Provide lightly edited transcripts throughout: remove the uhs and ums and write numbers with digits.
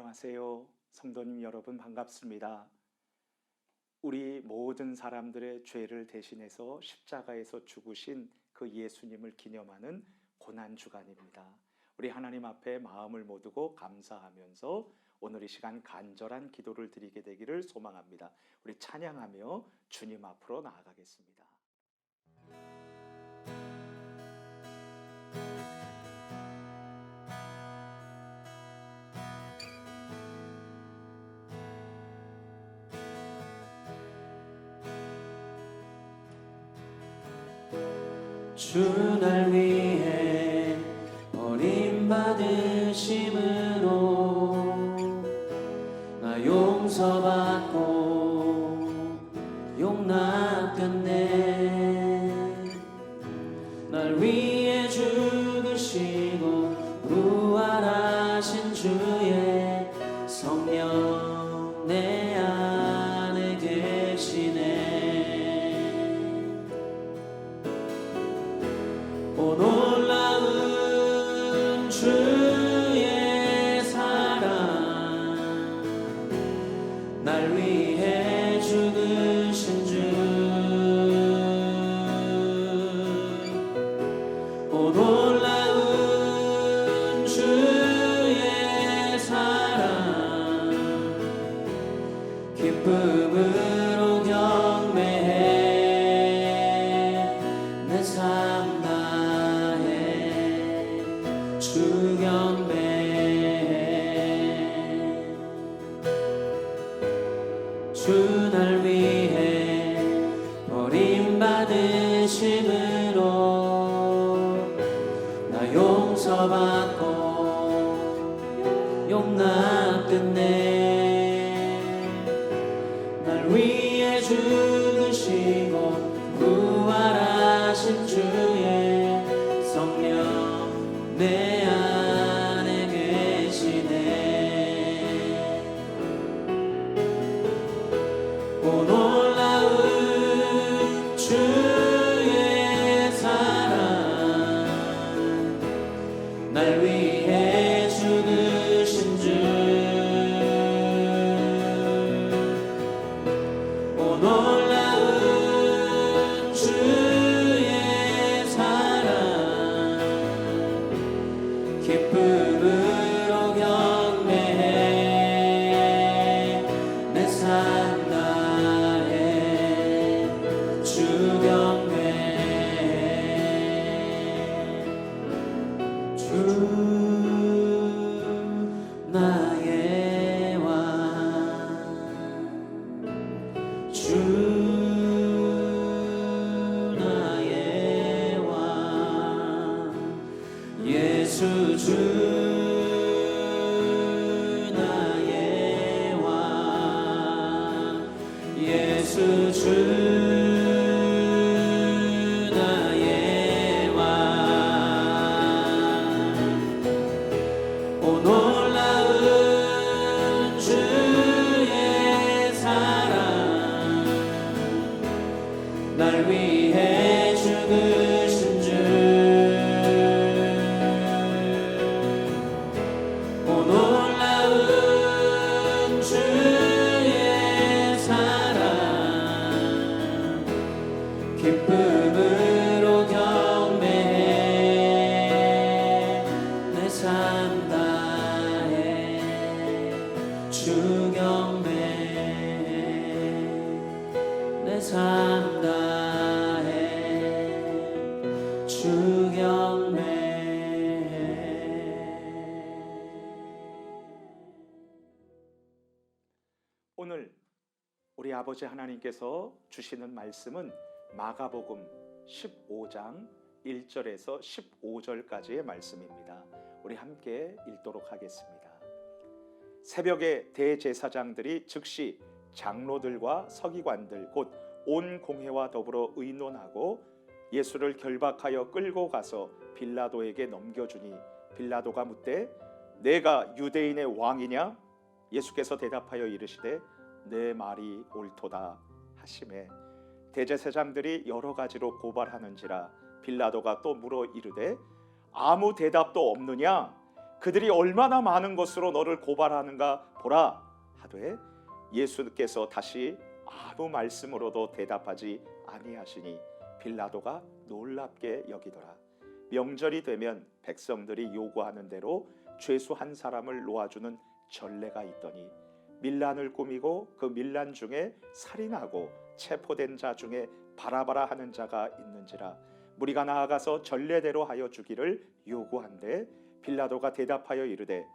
안녕하세요. 성도님 여러분 반갑습니다. 우리 모든 사람들의 죄를 대신해서 십자가에서 죽으신 그 예수님을 기념하는 고난주간입니다. 우리 하나님 앞에 마음을 모두고 감사하면서 오늘 이 시간 간절한 기도를 드리게 되기를 소망합니다. 우리 찬양하며 주님 앞으로 나아가겠습니다. 주 날 위해 버림받으심으로 나 용서받고 용납됐네. 날 위해 죽으시고 부활하신 주의 성령 내 안에 계시네. 오 놀라운 주의 사랑, 날 위해 죽으신 주. 오 놀라운 주의 사랑, 기쁨으로 경배해 내 삶 주 경배해. 주 날 위해 버림받으심으로 나 용서받고 용납됐네. 날 위해 죽으시고 부활하신 주의 성령 내 안에 계시네. 오 놀라운 주의 사랑, 날 위해 죽으신 주. 오 놀라운 주의 사랑, 기쁨으로 경배해 내 삶 다해 주 경배해. 주 나의 왕, 주 나의 왕, 예수 주 나의 왕, 예수 주 나의 왕. 오 놀라운 주의 사랑, 날 위해 죽으신 주. 오 놀라운 주의 사랑, 기쁨으로 경배해 내 삶 다해 주 경배해 내 삶 다해 주 경배해. 오늘 우리 아버지 하나님께서 주시는 말씀은 마가복음 15장 1절에서 15절까지의 말씀입니다. 우리 함께 읽도록 하겠습니다. 새벽에 대제사장들이 즉시 장로들과 서기관들 곧 온 공회와 더불어 의논하고 예수를 결박하여 끌고 가서 빌라도에게 넘겨주니 빌라도가 묻되 내가 유대인의 왕이냐? 예수께서 대답하여 이르시되 내 말이 옳도다 하시매 대제사장들이 여러 가지로 고발하는지라 빌라도가 또 물어 이르되 아무 대답도 없느냐? 그들이 얼마나 많은 것으로 너를 고발하는가 보라 하되 예수께서 다시 아무 말씀으로도 대답하지 아니하시니 빌라도가 놀랍게 여기더라. 명절이 되면 백성들이 요구하는 대로 죄수 한 사람을 놓아주는 전례가 있더니 밀란을 꾸미고 그 밀란 중에 살인하고 체포된 자 중에 바라바라 하는 자가 있는지라. 무리가 나아가서 전례대로 하여 주기를 요구한데 빌라도가 대답하여 이르되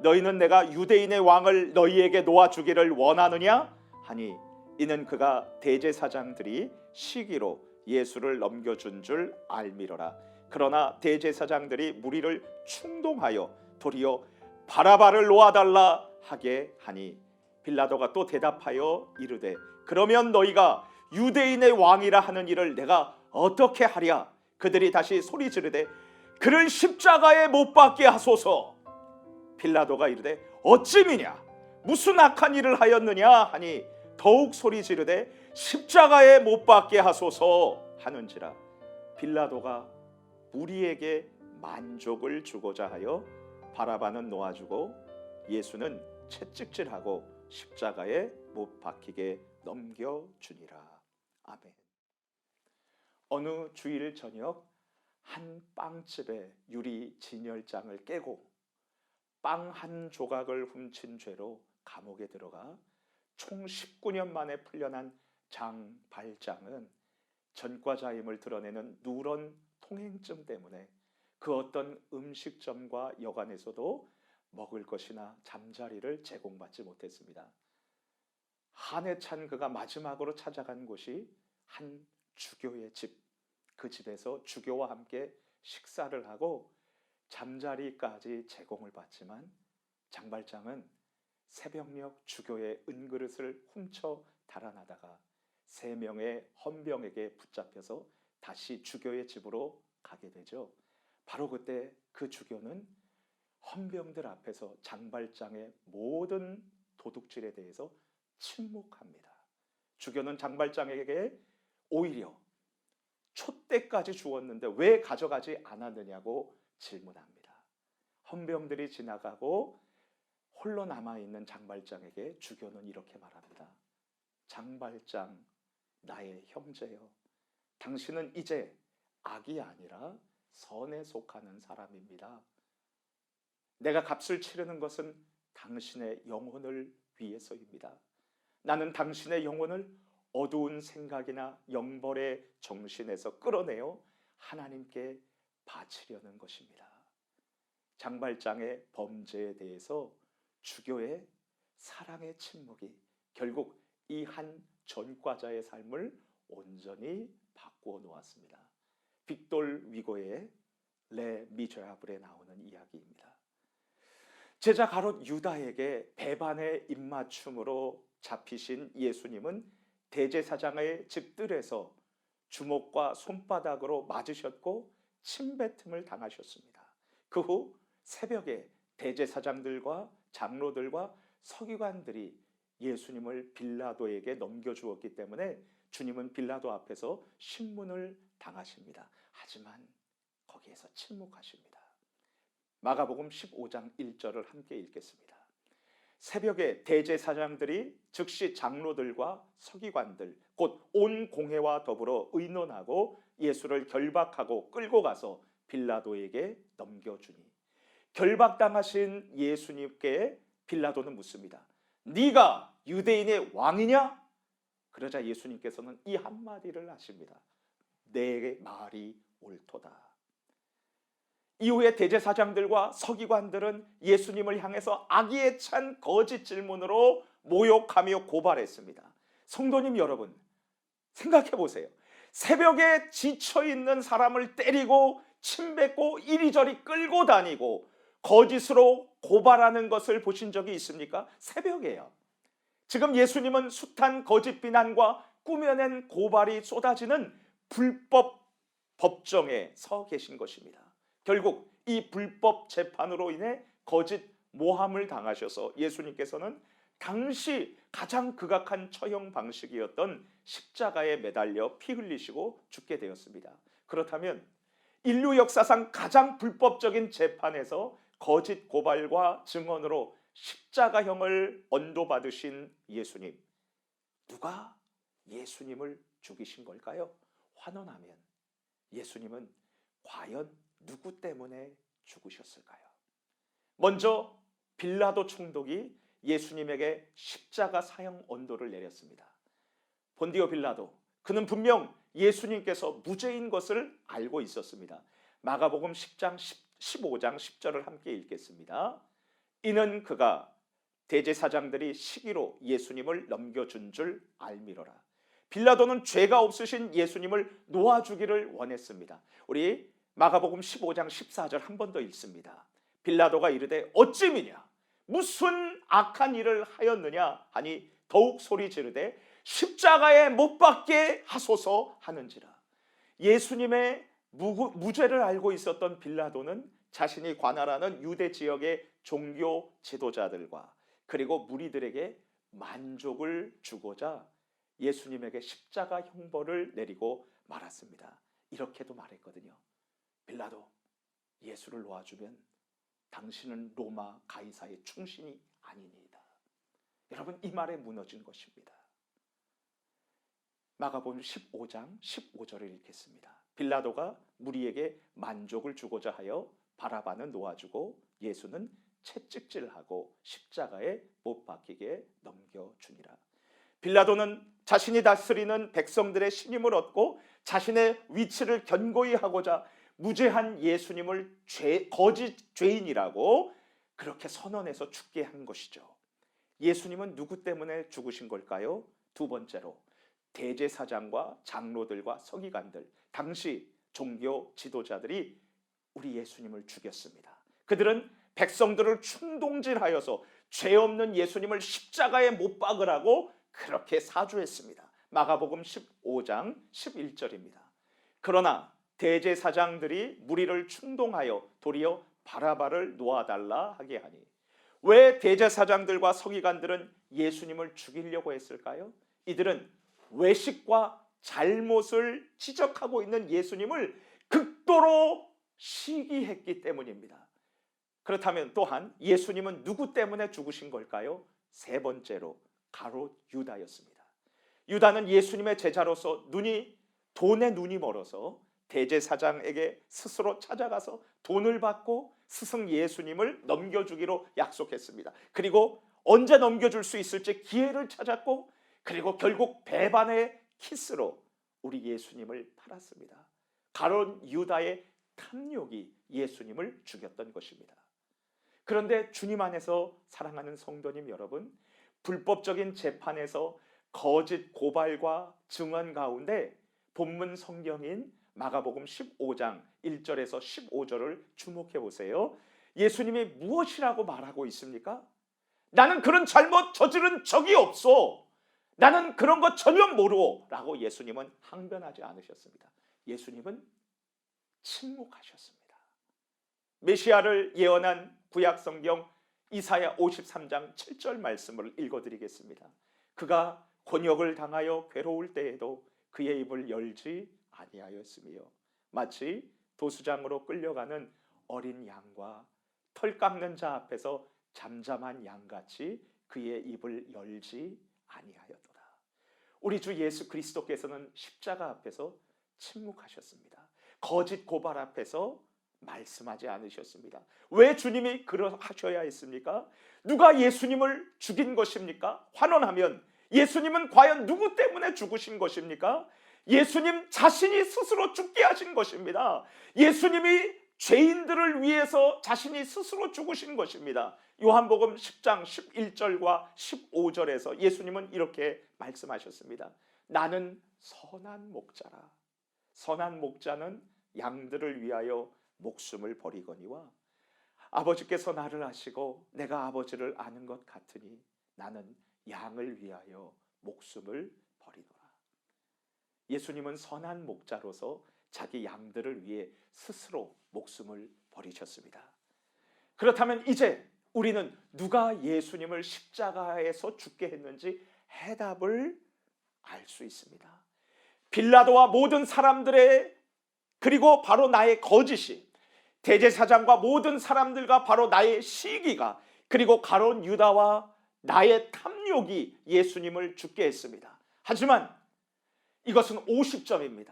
너희는 내가 유대인의 왕을 너희에게 놓아주기를 원하느냐 하니 이는 그가 대제사장들이 시기로 예수를 넘겨준 줄 알미러라. 그러나 대제사장들이 무리를 충동하여 도리어 바라바를 놓아달라 하게 하니 빌라도가 또 대답하여 이르되 그러면 너희가 유대인의 왕이라 하는 일을 내가 어떻게 하랴. 그들이 다시 소리 지르되 그를 십자가에 못 박게 하소서. 빌라도가 이르되 어찌미냐 무슨 악한 일을 하였느냐 하니 더욱 소리 지르되 십자가에 못 박게 하소서 하는지라. 빌라도가 무리에게 만족을 주고자 하여 바라바는 놓아주고 예수는 채찍질하고 십자가에 못 박히게 넘겨주니라. 아멘. 어느 주일 저녁 한 빵집의 유리 진열장을 깨고 빵 한 조각을 훔친 죄로 감옥에 들어가 총 19년 만에 풀려난 장발장은 전과자임을 드러내는 누런 통행증 때문에 그 어떤 음식점과 여관에서도 먹을 것이나 잠자리를 제공받지 못했습니다. 한해 찬 그가 마지막으로 찾아간 곳이 한 주교의 집, 그 집에서 주교와 함께 식사를 하고 잠자리까지 제공을 받지만 장발장은 새벽녘 주교의 은그릇을 훔쳐 달아나다가 3명의 헌병에게 붙잡혀서 다시 주교의 집으로 가게 되죠. 바로 그때 그 주교는 헌병들 앞에서 장발장의 모든 도둑질에 대해서 침묵합니다. 주교는 장발장에게 오히려 촛대까지 주었는데 왜 가져가지 않았느냐고 질문합니다. 헌병들이 지나가고 홀로 남아있는 장발장에게 주교는 이렇게 말합니다. 장발장, 나의 형제여, 당신은 이제 악이 아니라 선에 속하는 사람입니다. 내가 값을 치르는 것은 당신의 영혼을 위해서입니다. 나는 당신의 영혼을 어두운 생각이나 영벌의 정신에서 끌어내어 하나님께 바치려는 것입니다. 장발장의 범죄에 대해서 주교의 사랑의 침묵이 결국 이 한 전과자의 삶을 온전히 바꾸어 놓았습니다. 빅돌 위고의 레 미제라블에 나오는 이야기입니다. 제자 가롯 유다에게 배반의 입맞춤으로 잡히신 예수님은 대제사장의 집들에서 주먹과 손바닥으로 맞으셨고 침뱉음을 당하셨습니다. 그 후 새벽에 대제사장들과 장로들과 서기관들이 예수님을 빌라도에게 넘겨주었기 때문에 주님은 빌라도 앞에서 신문을 당하십니다. 하지만 거기에서 침묵하십니다. 마가복음 15장 1절을 함께 읽겠습니다. 새벽에 대제사장들이 즉시 장로들과 서기관들 곧 온 공회와 더불어 의논하고 예수를 결박하고 끌고 가서 빌라도에게 넘겨주니 결박당하신 예수님께 빌라도는 묻습니다. 네가 유대인의 왕이냐? 그러자 예수님께서는 이 한마디를 하십니다. 내 말이 옳도다. 이후에 대제사장들과 서기관들은 예수님을 향해서 악의에 찬 거짓 질문으로 모욕하며 고발했습니다. 성도님 여러분, 생각해 보세요. 새벽에 지쳐있는 사람을 때리고 침뱉고 이리저리 끌고 다니고 거짓으로 고발하는 것을 보신 적이 있습니까? 새벽에요. 지금 예수님은 숱한 거짓 비난과 꾸며낸 고발이 쏟아지는 불법 법정에 서 계신 것입니다. 결국 이 불법 재판으로 인해 거짓 모함을 당하셔서 예수님께서는 당시 가장 극악한 처형 방식이었던 십자가에 매달려 피 흘리시고 죽게 되었습니다. 그렇다면 인류 역사상 가장 불법적인 재판에서 거짓 고발과 증언으로 십자가형을 언도받으신 예수님, 누가 예수님을 죽이신 걸까요? 환원하면 예수님은 과연 누구 때문에 죽으셨을까요? 먼저 빌라도 총독이 예수님에게 십자가 사형 언도를 내렸습니다. 본디오 빌라도, 그는 분명 예수님께서 무죄인 것을 알고 있었습니다. 마가복음 10장 15장 10절을 함께 읽겠습니다. 이는 그가 대제사장들이 시기로 예수님을 넘겨준 줄 알미러라. 빌라도는 죄가 없으신 예수님을 놓아주기를 원했습니다. 우리 마가복음 15장 14절 한 번 더 읽습니다. 빌라도가 이르되 어찌 미냐 무슨 악한 일을 하였느냐 하니 더욱 소리 지르되 십자가에 못 박게 하소서 하는지라. 예수님의 무죄를 알고 있었던 빌라도는 자신이 관할하는 유대 지역의 종교 지도자들과 그리고 무리들에게 만족을 주고자 예수님에게 십자가 형벌을 내리고 말았습니다. 이렇게도 말했거든요. 빌라도, 예수를 놓아주면 당신은 로마 가이사의 충신이 아니니이다. 여러분, 이 말에 무너진 것입니다. 마가복음 15장 15절을 읽겠습니다. 빌라도가 무리에게 만족을 주고자 하여 바라바는 놓아주고 예수는 채찍질하고 십자가에 못 박히게 넘겨주니라. 빌라도는 자신이 다스리는 백성들의 신임을 얻고 자신의 위치를 견고히 하고자 무죄한 예수님을 거짓 죄인이라고 그렇게 선언해서 죽게 한 것이죠. 예수님은 누구 때문에 죽으신 걸까요? 두 번째로 대제사장과 장로들과 서기관들, 당시 종교 지도자들이 우리 예수님을 죽였습니다. 그들은 백성들을 충동질하여서 죄 없는 예수님을 십자가에 못 박으라고 그렇게 사주했습니다. 마가복음 15장 11절입니다. 그러나 대제사장들이 무리를 충동하여 도리어 바라바를 놓아달라 하게 하니, 왜 대제사장들과 서기관들은 예수님을 죽이려고 했을까요? 이들은 외식과 잘못을 지적하고 있는 예수님을 극도로 시기했기 때문입니다. 그렇다면 또한 예수님은 누구 때문에 죽으신 걸까요? 세 번째로 가롯 유다였습니다. 유다는 예수님의 제자로서 돈에 눈이 멀어서 대제사장에게 스스로 찾아가서 돈을 받고 스승 예수님을 넘겨주기로 약속했습니다. 그리고 언제 넘겨줄 수 있을지 기회를 찾았고, 그리고 결국 배반의 키스로 우리 예수님을 팔았습니다. 가롯 유다의 탐욕이 예수님을 죽였던 것입니다. 그런데 주님 안에서 사랑하는 성도님 여러분, 불법적인 재판에서 거짓 고발과 증언 가운데 본문 성경인 마가복음 15장 1절에서 15절을 주목해 보세요. 예수님이 무엇이라고 말하고 있습니까? 나는 그런 잘못 저지른 적이 없어. 나는 그런 거 전혀 모르고 라고 예수님은 항변하지 않으셨습니다. 예수님은 침묵하셨습니다. 메시아를 예언한 구약성경 이사야 53장 7절 말씀을 읽어드리겠습니다. 그가 곤욕을 당하여 괴로울 때에도 그의 입을 열지 아니하였으며 마치 도수장으로 끌려가는 어린 양과 털 깎는 자 앞에서 잠잠한 양같이 그의 입을 열지 아니하였도다. 우리 주 예수 그리스도께서는 십자가 앞에서 침묵하셨습니다. 거짓 고발 앞에서 말씀하지 않으셨습니다. 왜 주님이 그러하셔야 했습니까? 누가 예수님을 죽인 것입니까? 환원하면 예수님은 과연 누구 때문에 죽으신 것입니까? 예수님 자신이 스스로 죽게 하신 것입니다. 예수님이 죄인들을 위해서 자신이 스스로 죽으신 것입니다. 요한복음 10장 11절과 15절에서 예수님은 이렇게 말씀하셨습니다. 나는 선한 목자라. 선한 목자는 양들을 위하여 목숨을 버리거니와 아버지께서 나를 아시고 내가 아버지를 아는 것 같으니 나는 양을 위하여 목숨을 버리노라. 예수님은 선한 목자로서 자기 양들을 위해 스스로 목숨을 버리셨습니다. 그렇다면 이제 우리는 누가 예수님을 십자가에서 죽게 했는지 해답을 알 수 있습니다. 빌라도와 모든 사람들의, 그리고 바로 나의 거짓이 대제사장과 모든 사람들과 바로 나의 시기가 그리고 가룟 유다와 나의 탐욕이 예수님을 죽게 했습니다. 하지만 이것은 50점입니다.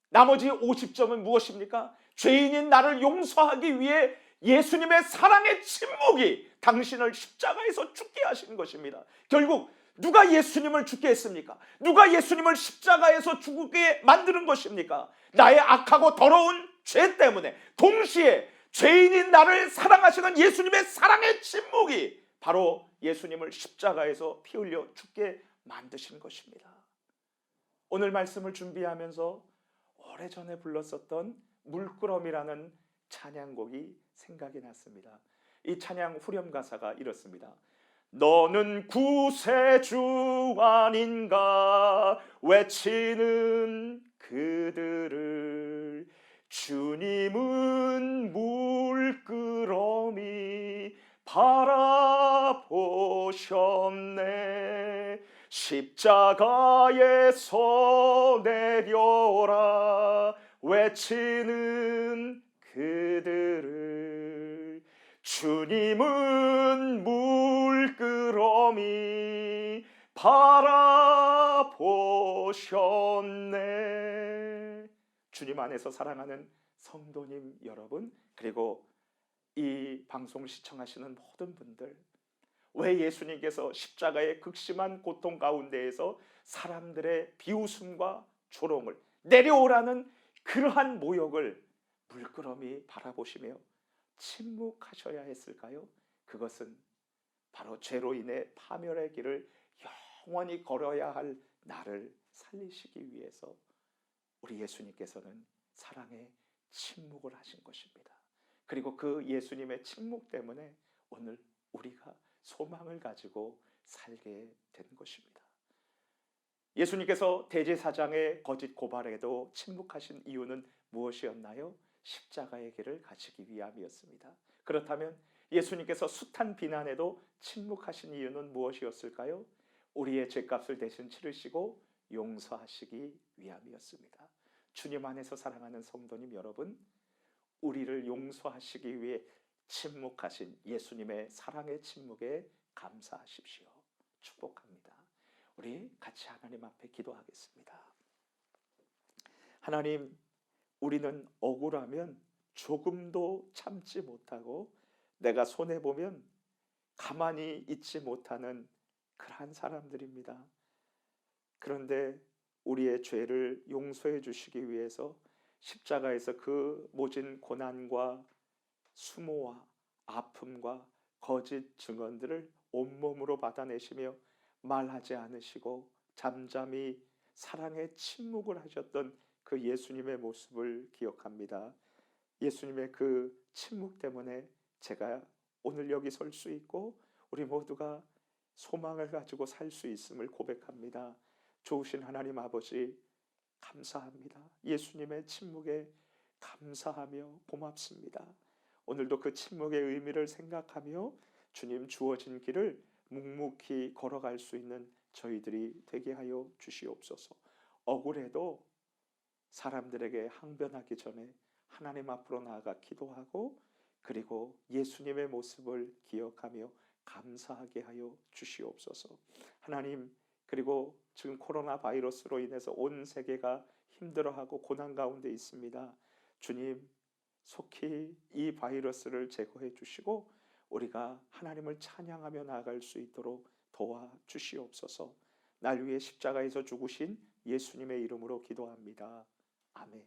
나머지 50점은 무엇입니까? 죄인인 나를 용서하기 위해 예수님의 사랑의 침묵이 당신을 십자가에서 죽게 하신 것입니다. 결국 누가 예수님을 죽게 했습니까? 누가 예수님을 십자가에서 죽게 만드는 것입니까? 나의 악하고 더러운 죄 때문에 동시에 죄인인 나를 사랑하시는 예수님의 사랑의 침묵이 바로 예수님을 십자가에서 피 흘려 죽게 만드신 것입니다. 오늘 말씀을 준비하면서 오래전에 불렀었던 물끄러미라는 찬양곡이 생각이 났습니다. 이 찬양 후렴 가사가 이렇습니다. 너는 구세주 아닌가 외치는 그들을 주님은 물끄러미 바라보셨네. 십자가에서 내려라 외치는 그들을 주님은 물끄러미 바라보셨네. 주님 안에서 사랑하는 성도님 여러분, 그리고 이 방송 시청하시는 모든 분들, 왜 예수님께서 십자가의 극심한 고통 가운데에서 사람들의 비웃음과 조롱을 내려오라는 그러한 모욕을 물끄러미 바라보시며 침묵하셔야 했을까요? 그것은 바로 죄로 인해 파멸의 길을 영원히 걸어야 할 나를 살리시기 위해서 우리 예수님께서는 사랑의 침묵을 하신 것입니다. 그리고 그 예수님의 침묵 때문에 오늘 우리가 소망을 가지고 살게 된 것입니다. 예수님께서 대제사장의 거짓 고발에도 침묵하신 이유는 무엇이었나요? 십자가의 길을 가시기 위함이었습니다. 그렇다면 예수님께서 숱한 비난에도 침묵하신 이유는 무엇이었을까요? 우리의 죄값을 대신 치르시고 용서하시기 위함이었습니다. 주님 안에서 사랑하는 성도님 여러분, 우리를 용서하시기 위해 침묵하신 예수님의 사랑의 침묵에 감사하십시오. 축복합니다. 우리 같이 하나님 앞에 기도하겠습니다. 하나님, 우리는 억울하면 조금도 참지 못하고 내가 손해보면 가만히 있지 못하는 그러한 사람들입니다. 그런데 우리의 죄를 용서해 주시기 위해서 십자가에서 그 모진 고난과 수모와 아픔과 거짓 증언들을 온몸으로 받아내시며 말하지 않으시고 잠잠히 사랑의 침묵을 하셨던 그 예수님의 모습을 기억합니다. 예수님의 그 침묵 때문에 제가 오늘 여기 설 수 있고 우리 모두가 소망을 가지고 살 수 있음을 고백합니다. 좋으신 하나님 아버지, 감사합니다. 예수님의 침묵에 감사하며 고맙습니다. 오늘도 그 침묵의 의미를 생각하며 주님 주어진 길을 묵묵히 걸어갈 수 있는 저희들이 되게 하여 주시옵소서. 억울해도 사람들에게 항변하기 전에 하나님 앞으로 나아가 기도하고 그리고 예수님의 모습을 기억하며 감사하게 하여 주시옵소서. 하나님, 그리고 지금 코로나 바이러스로 인해서 온 세계가 힘들어하고 고난 가운데 있습니다. 주님, 속히 이 바이러스를 제거해 주시고 우리가 하나님을 찬양하며 나아갈 수 있도록 도와주시옵소서. 날 위해 십자가에서 죽으신 예수님의 이름으로 기도합니다. 아멘.